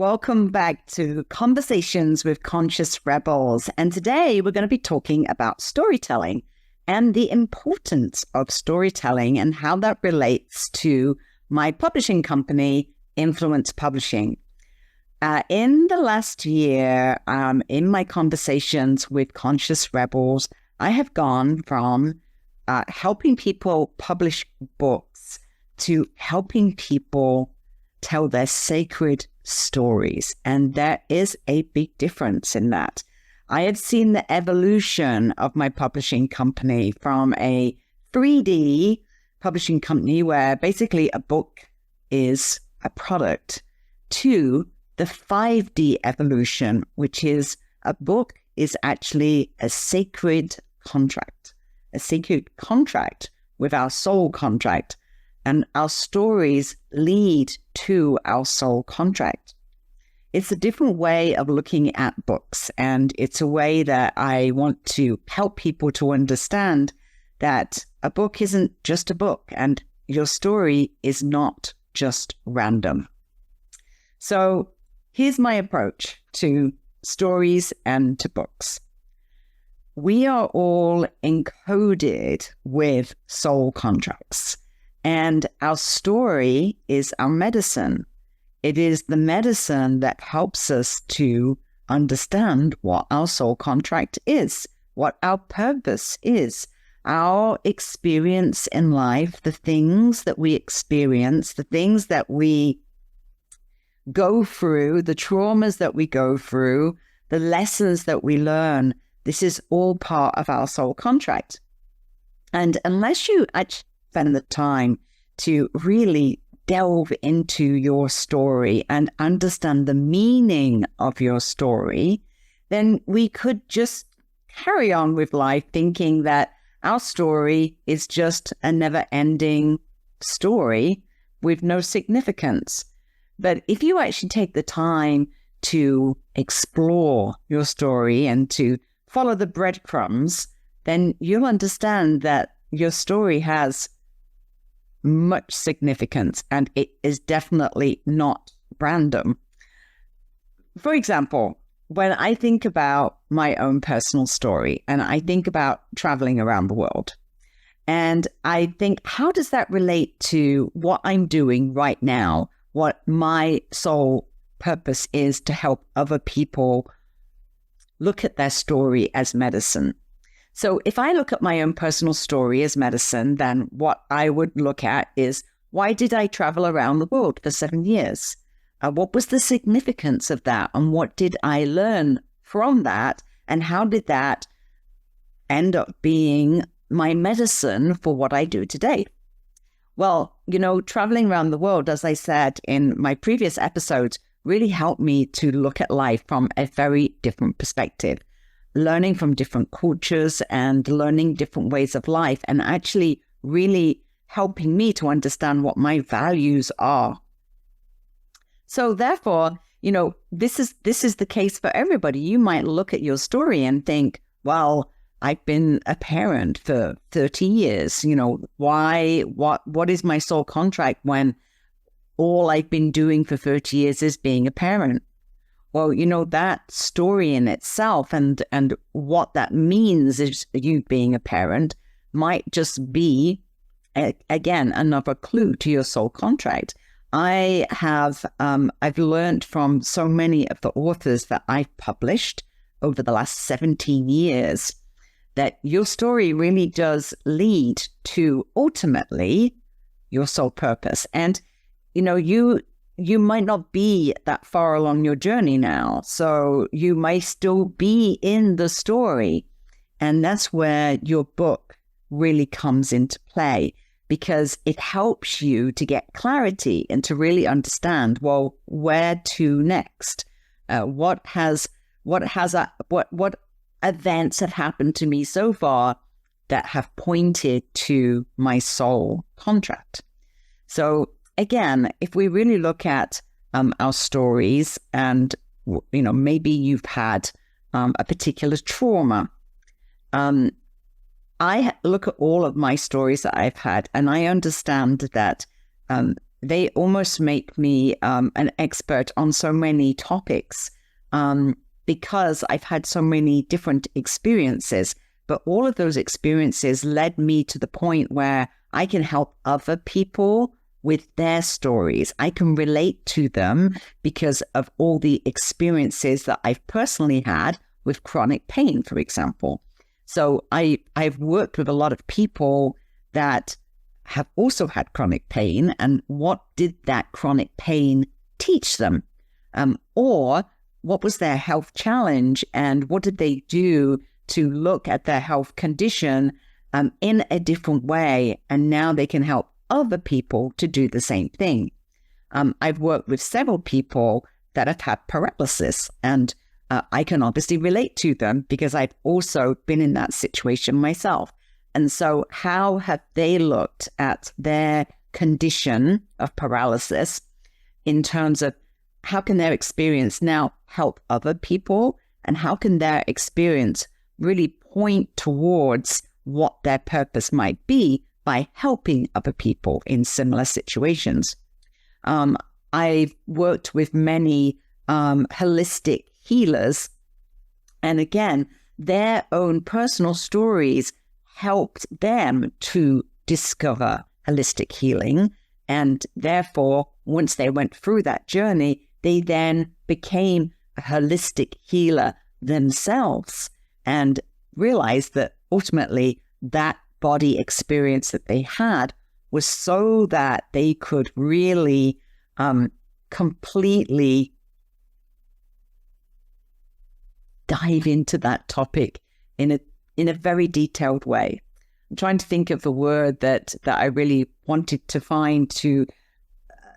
Welcome back to Conversations with Conscious Rebels. And today we're going to be talking about storytelling and the importance of storytelling and how that relates to my publishing company, Influence Publishing. In the last year, in my conversations with Conscious Rebels, I have gone from helping people publish books to helping people tell their sacred stories. And there is a big difference in that. I have seen the evolution of my publishing company from a 3D publishing company where basically a book is a product to the 5D evolution, which is a book is actually a sacred contract with our soul contract. And our stories lead to our soul contract. It's a different way of looking at books, and it's a way that I want to help people to understand that a book isn't just a book, and your story is not just random. So here's my approach to stories and to books. We are all encoded with soul contracts. And our story is our medicine. It is the medicine that helps us to understand what our soul contract is, what our purpose is, our experience in life, the things that we experience, the things that we go through, the traumas that we go through, the lessons that we learn. This is all part of our soul contract. And unless you actually spend the time to really delve into your story and understand the meaning of your story, then we could just carry on with life thinking that our story is just a never-ending story with no significance. But if you actually take the time to explore your story and to follow the breadcrumbs, then you'll understand that your story has much significance, and it is definitely not random. For example, when I think about my own personal story and I think about traveling around the world, and I think, how does that relate to what I'm doing right now, what my soul purpose is to help other people look at their story as medicine? So if I look at my own personal story as medicine, then what I would look at is, why did I travel around the world for 7 years? What was the significance of that? And what did I learn from that? And how did that end up being my medicine for what I do today? Well, traveling around the world, as I said in my previous episode, really helped me to look at life from a very different perspective. Learning from different cultures and learning different ways of life, and actually really helping me to understand what my values are. So therefore, this is the case for everybody. You might look at your story and think, well, I've been a parent for 30 years. What is my soul contract when all I've been doing for 30 years is being a parent? Well, that story in itself and what that means is you being a parent might just be, again, another clue to your soul contract. I've learned from so many of the authors that I've published over the last 17 years that your story really does lead to ultimately your soul purpose. And, you might not be that far along your journey now, so you may still be in the story. And that's where your book really comes into play, because it helps you to get clarity and to really understand, well, where to next? What events have happened to me so far that have pointed to my soul contract? So again, if we really look at our stories, and maybe you've had a particular trauma, I look at all of my stories that I've had, and I understand that they almost make me an expert on so many topics because I've had so many different experiences. But all of those experiences led me to the point where I can help other people with their stories. I can relate to them because of all the experiences that I've personally had with chronic pain, for example. So I've worked with a lot of people that have also had chronic pain, and what did that chronic pain teach them? Or what was their health challenge, and what did they do to look at their health condition in a different way, and now they can help other people to do the same thing. I've worked with several people that have had paralysis, and I can obviously relate to them because I've also been in that situation myself. And so how have they looked at their condition of paralysis in terms of how can their experience now help other people, and how can their experience really point towards what their purpose might be by helping other people in similar situations. I've worked with many holistic healers, and again, their own personal stories helped them to discover holistic healing. And therefore, once they went through that journey, they then became a holistic healer themselves and realized that ultimately that body experience that they had was so that they could really completely dive into that topic in a very detailed way. I'm trying to think of the word that I really wanted to find to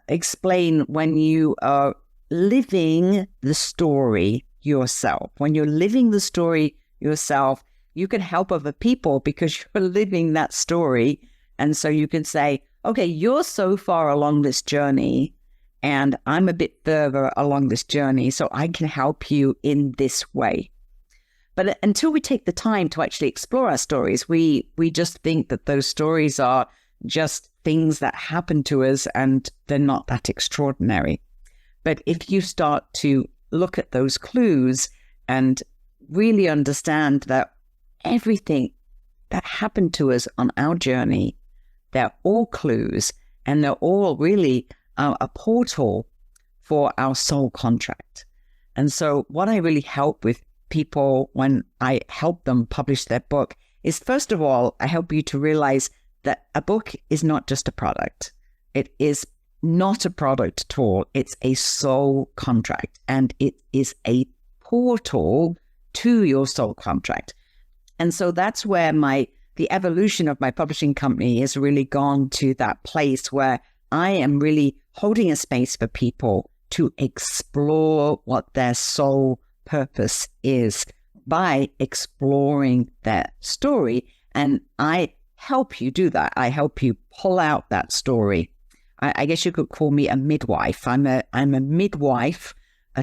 explain when you are living the story yourself. When you're living the story yourself, you can help other people because you're living that story. And so you can say, okay, you're so far along this journey and I'm a bit further along this journey, so I can help you in this way. But until we take the time to actually explore our stories, we just think that those stories are just things that happen to us and they're not that extraordinary. But if you start to look at those clues and really understand that everything that happened to us on our journey, they're all clues, and they're all really a portal for our soul contract. And so what I really help with people when I help them publish their book is, first of all, I help you to realize that a book is not just a product. It is not a product at all. It's a soul contract, and it is a portal to your soul contract. And so that's where the evolution of my publishing company has really gone to that place where I am really holding a space for people to explore what their soul purpose is by exploring their story. And I help you do that. I help you pull out that story. I guess you could call me a midwife. I'm a midwife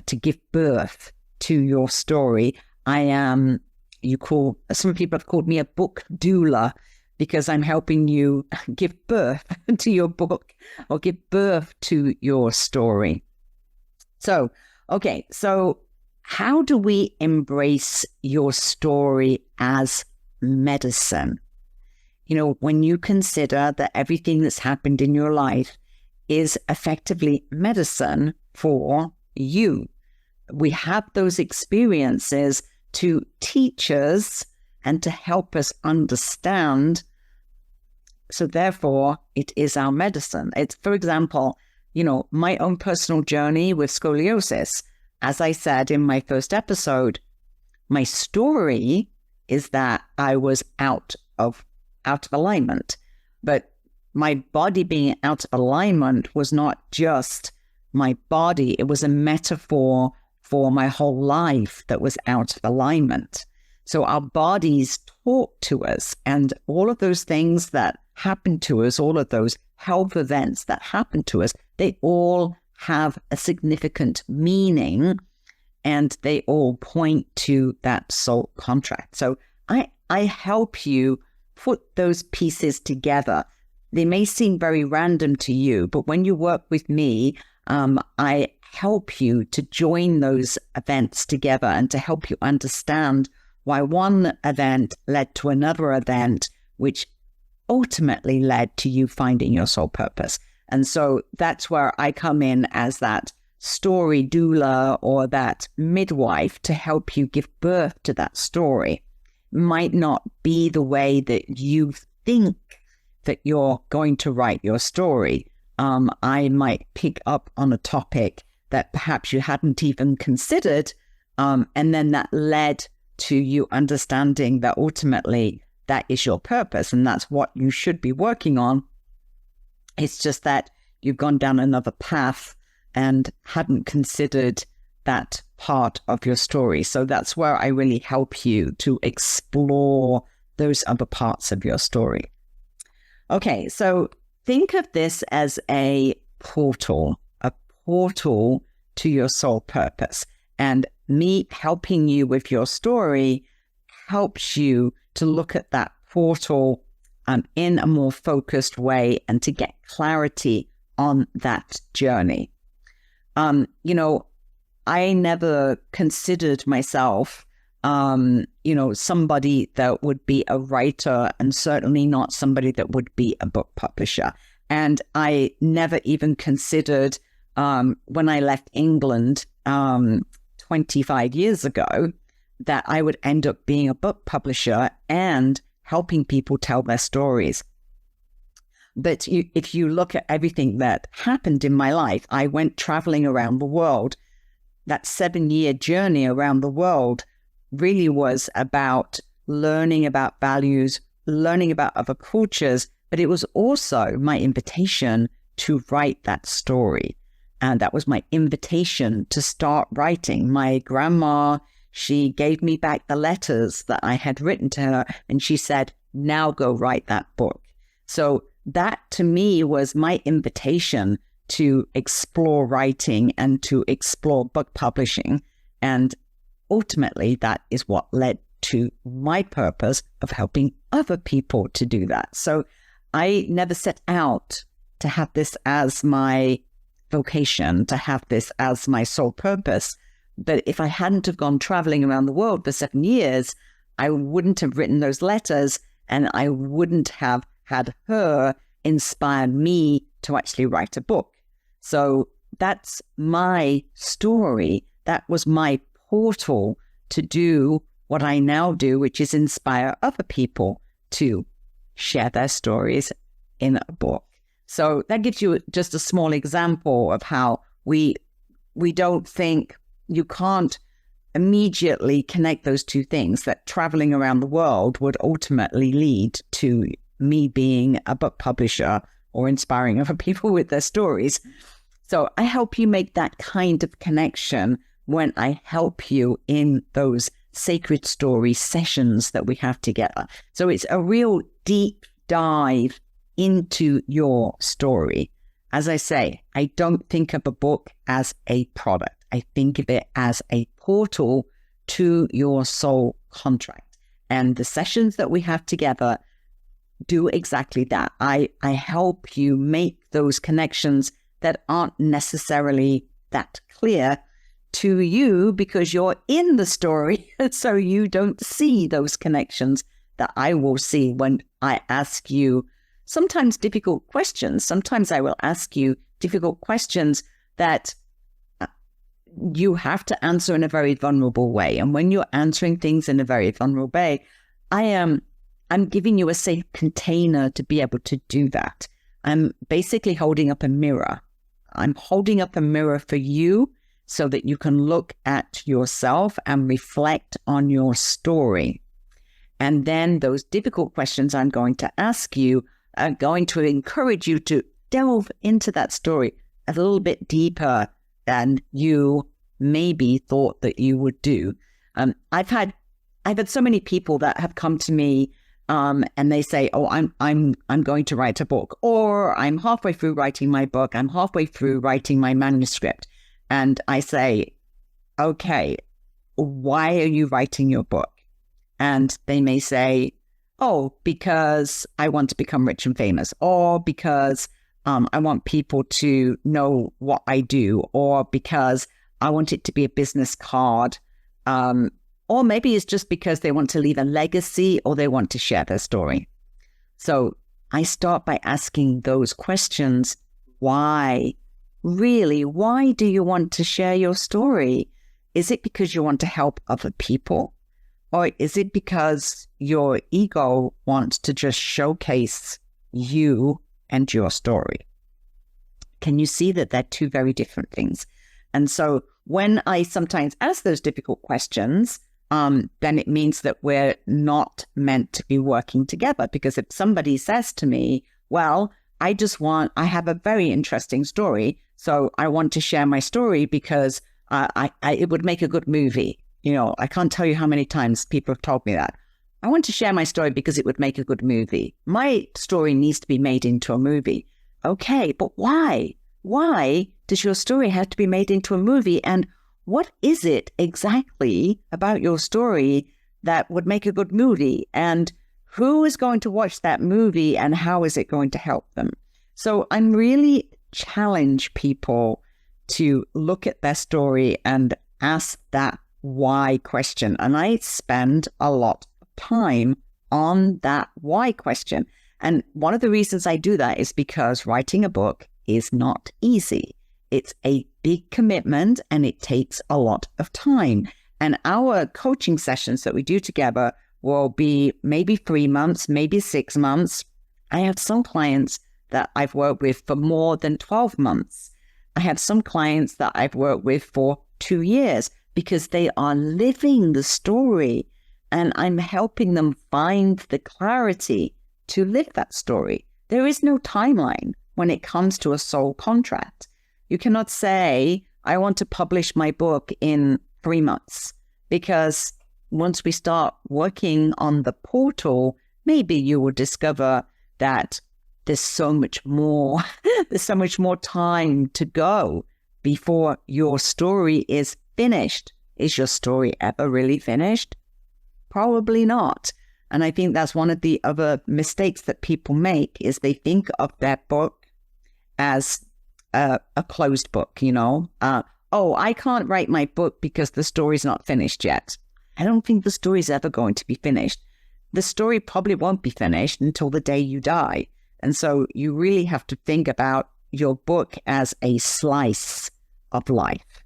to give birth to your story. Some people have called me a book doula because I'm helping you give birth to your book or give birth to your story. So how do we embrace your story as medicine? You know, when you consider that everything that's happened in your life is effectively medicine for you. We have those experiences to teach us and to help us understand. So therefore, it is our medicine. It's, for example, my own personal journey with scoliosis. As I said in my first episode, my story is that I was out of alignment. But my body being out of alignment was not just my body. It was a metaphor for my whole life that was out of alignment. So our bodies talk to us, and all of those things that happen to us, all of those health events that happen to us, they all have a significant meaning, and they all point to that soul contract. So I help you put those pieces together they may seem very random to you, but when you work with me, I help you to join those events together and to help you understand why one event led to another event, which ultimately led to you finding your soul purpose. And so that's where I come in as that story doula or that midwife to help you give birth to that story. Might not be the way that you think that you're going to write your story. I might pick up on a topic that perhaps you hadn't even considered, and then that led to you understanding that ultimately that is your purpose and that's what you should be working on. It's just that you've gone down another path and hadn't considered that part of your story. So that's where I really help you to explore those other parts of your story. Okay, so think of this as a portal to your soul purpose. And me helping you with your story helps you to look at that portal in a more focused way and to get clarity on that journey. I never considered myself, somebody that would be a writer and certainly not somebody that would be a book publisher. And I never even considered when I left England 25 years ago that I would end up being a book publisher and helping people tell their stories. But if you look at everything that happened in my life, I went traveling around the world. That 7-year journey around the world really was about learning about values, learning about other cultures, but it was also my invitation to write that story. And that was my invitation to start writing. My grandma, she gave me back the letters that I had written to her, and she said, now go write that book. So that to me was my invitation to explore writing and to explore book publishing. And ultimately, that is what led to my purpose of helping other people to do that. So I never set out to have this as my vocation, to have this as my sole purpose. But if I hadn't have gone traveling around the world for 7 years, I wouldn't have written those letters and I wouldn't have had her inspire me to actually write a book. So that's my story. That was my portal to do what I now do, which is inspire other people to share their stories in a book. So that gives you just a small example of how we don't think, you can't immediately connect those two things, that traveling around the world would ultimately lead to me being a book publisher or inspiring other people with their stories. So I help you make that kind of connection when I help you in those sacred story sessions that we have together. So it's a real deep dive into your story. As I say, I don't think of a book as a product. I think of it as a portal to your soul contract. And the sessions that we have together do exactly that. I help you make those connections that aren't necessarily that clear to you because you're in the story, so you don't see those connections that I will see when I ask you sometimes difficult questions. Sometimes I will ask you difficult questions that you have to answer in a very vulnerable way. And when you're answering things in a very vulnerable way, I'm giving you a safe container to be able to do that. I'm basically holding up a mirror. I'm holding up a mirror for you so that you can look at yourself and reflect on your story. And then those difficult questions I'm going to ask you are going to encourage you to delve into that story a little bit deeper than you maybe thought that you would do. I've had so many people that have come to me and they say, "Oh, I'm going to write a book," or "I'm halfway through writing my book. I'm halfway through writing my manuscript," and I say, "Okay, why are you writing your book?" And they may say, Oh, because I want to become rich and famous, or because I want people to know what I do, or because I want it to be a business card. Or maybe it's just because they want to leave a legacy or they want to share their story. So I start by asking those questions. Why? Really, why do you want to share your story? Is it because you want to help other people? Or is it because your ego wants to just showcase you and your story? Can you see that they're two very different things? And so when I sometimes ask those difficult questions, then it means that we're not meant to be working together. Because if somebody says to me, well, I have a very interesting story, so I want to share my story because it would make a good movie. You know, I can't tell you how many times people have told me that. I want to share my story because it would make a good movie. My story needs to be made into a movie. Okay, but why? Why does your story have to be made into a movie? And what is it exactly about your story that would make a good movie? And who is going to watch that movie and how is it going to help them? So I'm really challenge people to look at their story and ask that why question. And I spend a lot of time on that why question. And one of the reasons I do that is because writing a book is not easy. It's a big commitment and it takes a lot of time. And our coaching sessions that we do together will be maybe 3 months, maybe 6 months. I have some clients that I've worked with for more than 12 months. I have some clients that I've worked with for 2 years because they are living the story and I'm helping them find the clarity to live that story. There is no timeline when it comes to a soul contract. You cannot say, I want to publish my book in 3 months, because once we start working on the portal, maybe you will discover that there's so much more, there's so much more time to go before your story is finished. Is your story ever really finished? Probably not. And I think that's one of the other mistakes that people make, is they think of their book as a closed book, you know. Oh, I can't write my book because the story's not finished yet. I don't think the story's ever going to be finished. The story probably won't be finished until the day you die. And so you really have to think about your book as a slice of life.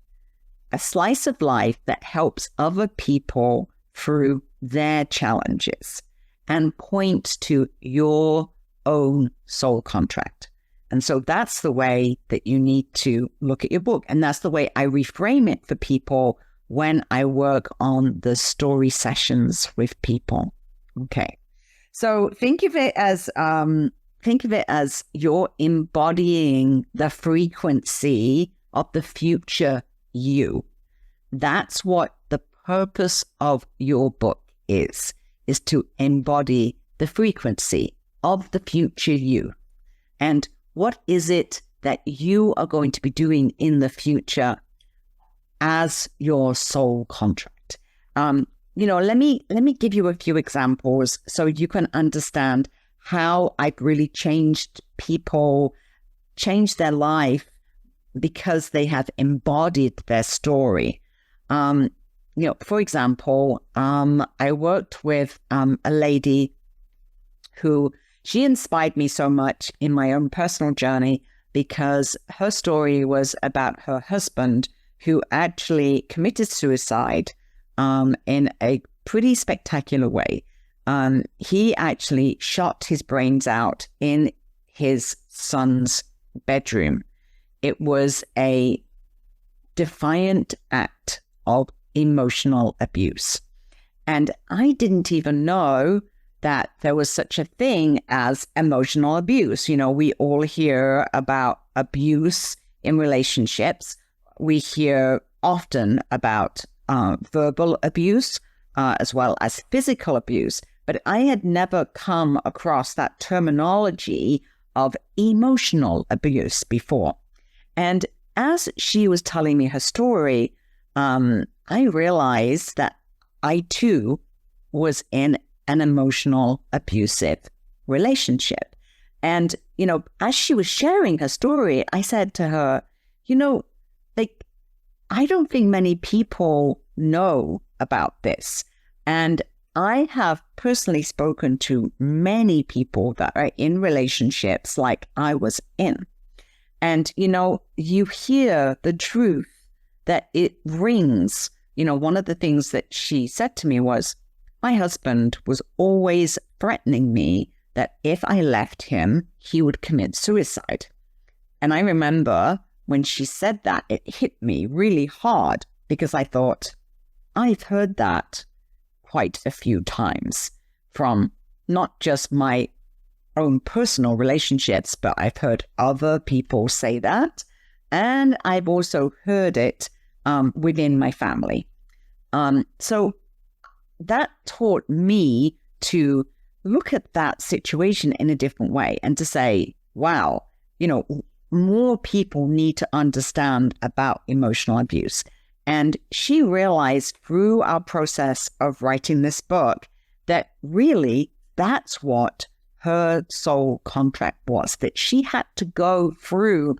A slice of life that helps other people through their challenges and points to your own soul contract. And so that's the way that you need to look at your book. And that's the way I reframe it for people when I work on the story sessions with people. Okay. So think of it as you're embodying the frequency of the future you. That's what the purpose of your book is to embody the frequency of the future you. And what is it that you are going to be doing in the future as your soul contract? Let me give you a few examples so you can understand how I've really changed their life because they have embodied their story. For example, I worked with a lady who, she inspired me so much in my own personal journey because her story was about her husband who actually committed suicide in a pretty spectacular way. He actually shot his brains out in his son's bedroom. It was a defiant act of emotional abuse. And I didn't even know that there was such a thing as emotional abuse. You know, we all hear about abuse in relationships. We hear often about verbal abuse as well as physical abuse. But I had never come across that terminology of emotional abuse before. And as she was telling me her story, I realized that I too was in an emotional abusive relationship. And, as she was sharing her story, I said to her, like, I don't think many people know about this. And I have personally spoken to many people that are in relationships like I was in. And, you hear the truth that it rings. One of the things that she said to me was, my husband was always threatening me that if I left him, he would commit suicide. And I remember when she said that, it hit me really hard because I thought, I've heard that quite a few times from not just my own personal relationships, but I've heard other people say that. And I've also heard it within my family. So that taught me to look at that situation in a different way and to say, wow, more people need to understand about emotional abuse. And she realized through our process of writing this book that really that's what her soul contract was, that she had to go through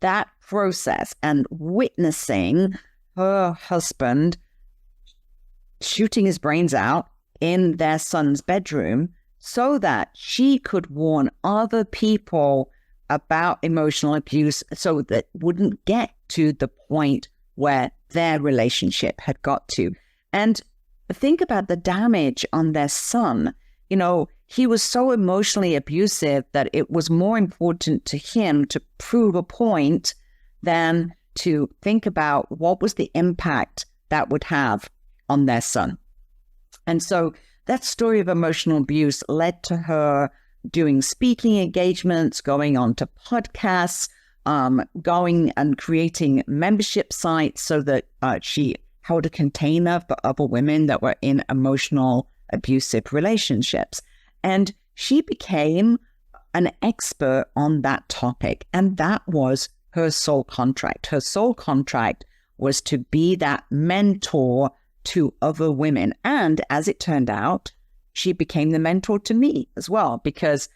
that process and witnessing her husband shooting his brains out in their son's bedroom so that she could warn other people about emotional abuse so that wouldn't get to the point where their relationship had got to. And think about the damage on their son. He was so emotionally abusive that it was more important to him to prove a point than to think about what was the impact that would have on their son. And so that story of emotional abuse led to her doing speaking engagements, going on to podcasts, going and creating membership sites so that she held a container for other women that were in emotional abusive relationships. And she became an expert on that topic. And that was her soul contract. Her soul contract was to be that mentor to other women. And as it turned out, she became the mentor to me as well, because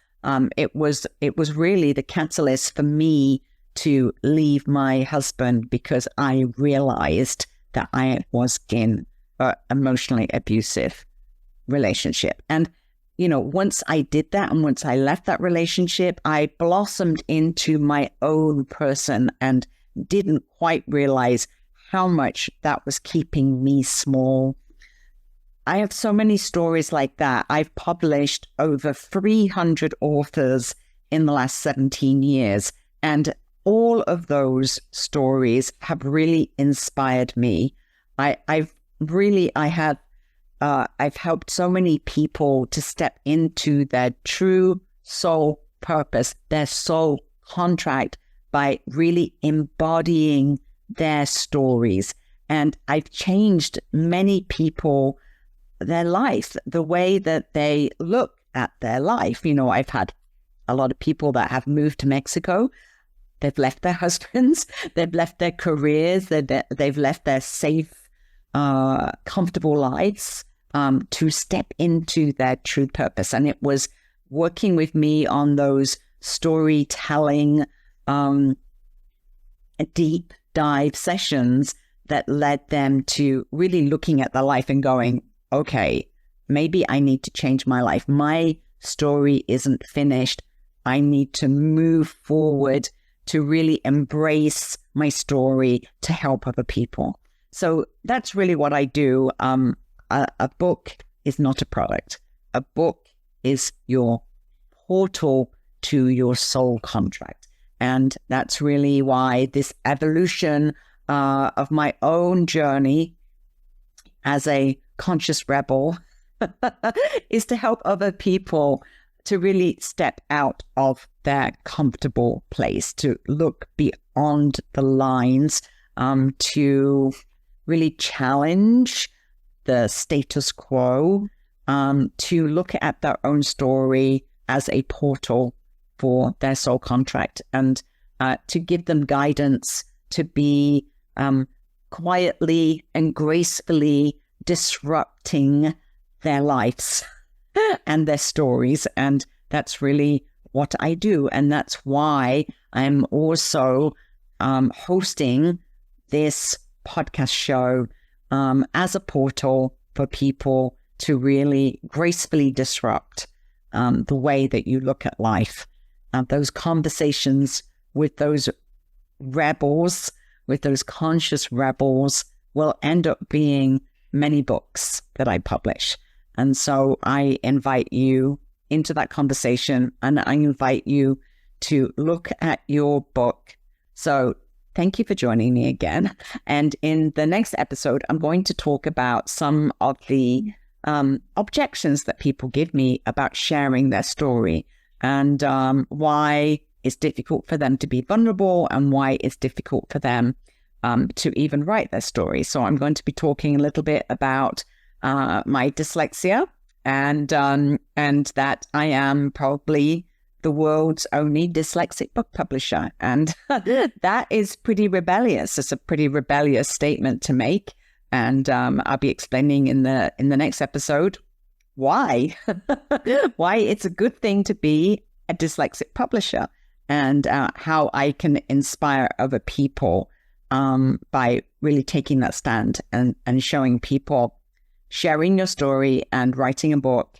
it was really the catalyst for me to leave my husband, because I realized that I was in an emotionally abusive relationship. And, once I did that and once I left that relationship, I blossomed into my own person and didn't quite realize how much that was keeping me small. I have so many stories like that. I've published over 300 authors in the last 17 years, and all of those stories have really inspired me. I've helped so many people to step into their true soul purpose, their soul contract, by really embodying their stories. And I've changed many people, their life, the way that they look at their life. I've had a lot of people that have moved to Mexico. They've left their husbands, they've left their careers, they've left their safe, comfortable lives to step into their true purpose. And it was working with me on those storytelling, deep dive sessions that led them to really looking at their life and going, okay, maybe I need to change my life. My story isn't finished. I need to move forward to really embrace my story to help other people. So that's really what I do. A book is not a product. A book is your portal to your soul contract. And that's really why this evolution of my own journey as a conscious rebel is to help other people to really step out of their comfortable place, to look beyond the lines, to really challenge the status quo, to look at their own story as a portal for their soul contract, and to give them guidance to be quietly and gracefully disrupting their lives and their stories. And that's really what I do. And that's why I'm also hosting this podcast show as a portal for people to really gracefully disrupt the way that you look at life. Those conversations with those rebels, with those conscious rebels, will end up being many books that I publish. And so I invite you into that conversation, and I invite you to look at your book. So thank you for joining me again. And in the next episode, I'm going to talk about some of the objections that people give me about sharing their story, and why it's difficult for them to be vulnerable, and why it's difficult for them to even write their story. So I'm going to be talking a little bit about my dyslexia, and that I am probably the world's only dyslexic book publisher. And that is pretty rebellious. It's a pretty rebellious statement to make. And I'll be explaining in the next episode why it's a good thing to be a dyslexic publisher, and how I can inspire other people by really taking that stand and showing people sharing your story and writing a book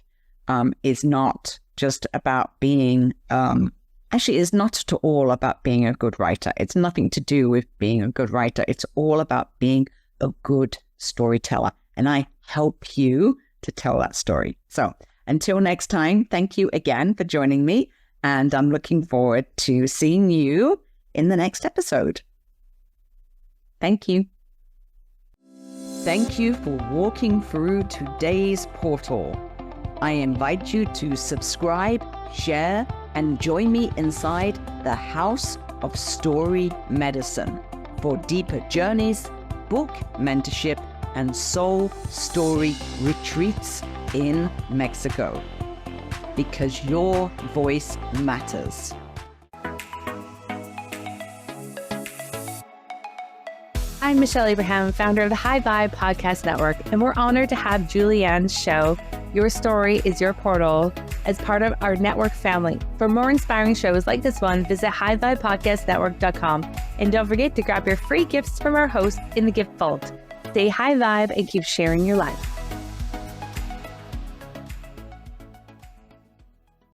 is not just about being, actually it's not at all about being a good writer. It's nothing to do with being a good writer. It's all about being a good storyteller. And I help you to tell that story. So until next time, thank you again for joining me. And I'm looking forward to seeing you in the next episode. Thank you. Thank you for walking through today's portal. I invite you to subscribe, share, and join me inside the House of Story Medicine for deeper journeys, book mentorship, and soul story retreats in Mexico. Because your voice matters. I'm Michelle Abraham, founder of the High Vibe Podcast Network, and we're honored to have Julianne's show, Your Story is Your Portal, as part of our network family. For more inspiring shows like this one, visit highvibepodcastnetwork.com. And don't forget to grab your free gifts from our hosts in the gift vault. Stay high vibe and keep sharing your life.